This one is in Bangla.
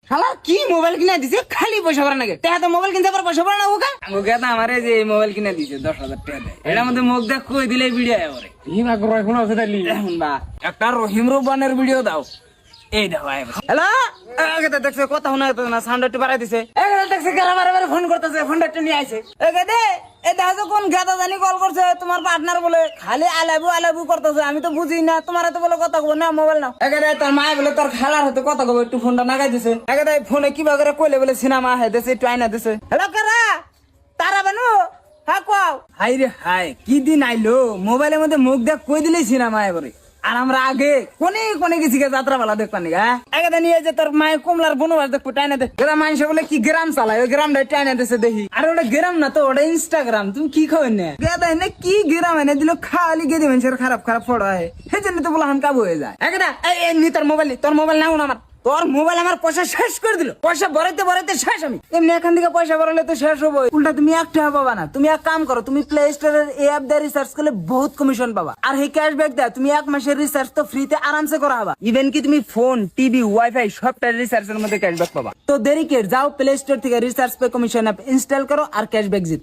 শালা কি মোবাইল কিনে দিছে খালি পয়সা ভরা নাকি টাকা তো মোবাইল কিনতে পার পয়সা ভরা না ওকে ওকে তো আমারে যে মোবাইল কিনে দিছে 10,000 টাকা দেয় এটার মধ্যে মুখ দেখ কই দিলে ভিডিও আয় করে হিমা করো এখন আছে তাইলি এখন বা একটা রহিম রুবানের ভিডিও দাও এই দেখো আয় হ্যালো আগে তো দেখছে কথা শোনা যেত না সাউন্ড একটু বাড়াই দিছে এই দেখছে কেরা বারে ফোন করতেছে ফোনটা একটু নিয়ে আইছে এই দে এই দেখো কোন গাদা জানি কল করছে তোমার পার্টনার বলে খালি আলাবু করতেছে আমি তো বুঝি না তোমার হাতে বলে কথা কব না মোবাইল নাও একে দে তোর মায় বলে তোর খালার হাতে কথা কব একটু ফোনটা নাগাই দিছে একে দে ফোনে কিবা করে কইলে বলে সিনেমা হে দেছে একটু আইনা দিছে হ্যালো কেরা তারা বানু হ্যাঁ কও হাই রে হাই কি দিন আইলো মোবাইলের মধ্যে মুখ দেখ কই দিলেই সিনেমা আয় করে আর আমরা আগে কোনে গেছি যাত্রা বেলা দেখবা নি হ্যাঁ একে নিয়ে যে তোর মায়ের কমলার বনবাস দেখবো টাইনা দে এরা মানুষ বলে কি গ্রাম চালায় ওই গ্রামটা টাইনা দেশে দেখি আর ওটা গ্রাম না তো ওটা ইনস্টাগ্রাম তুমি কি খাও না গেদা এনে কি গ্রাম এনে দিল খালি গেদি মানুষের খারাপ ফটো হয় সেই জন্য তো বলে হানকাবু হয়ে যায় একটা এই নি তোর মোবাইল নাও না আমার তোর মোবাইল আমার পয়সা শেষ করে দিল পয়সা ভরাইতে শেষ আমি এমনি এখান থেকে পয়সা ভরালে তো শেষ হবো উল্টা তুমি একটা পাবা না তুমি এক কাম করো তুমি প্লে স্টোরের এই অ্যাপ দিয়ে রিসার্চ করলে বহুত কমিশন পাবা আর এই ক্যাশব্যাক দেয় তুমি এক মাসের রিসার্চ তো ফ্রিতে আরামসে করা হবা ইভেন কি তুমি ফোন টিভি ওয়াইফাই সবটার রিসার্চের মধ্যে ক্যাশব্যাক পাবা তো দেরি কে যাও প্লে স্টোর থেকে research pay commission app install করো আর ক্যাশব্যাক জিতো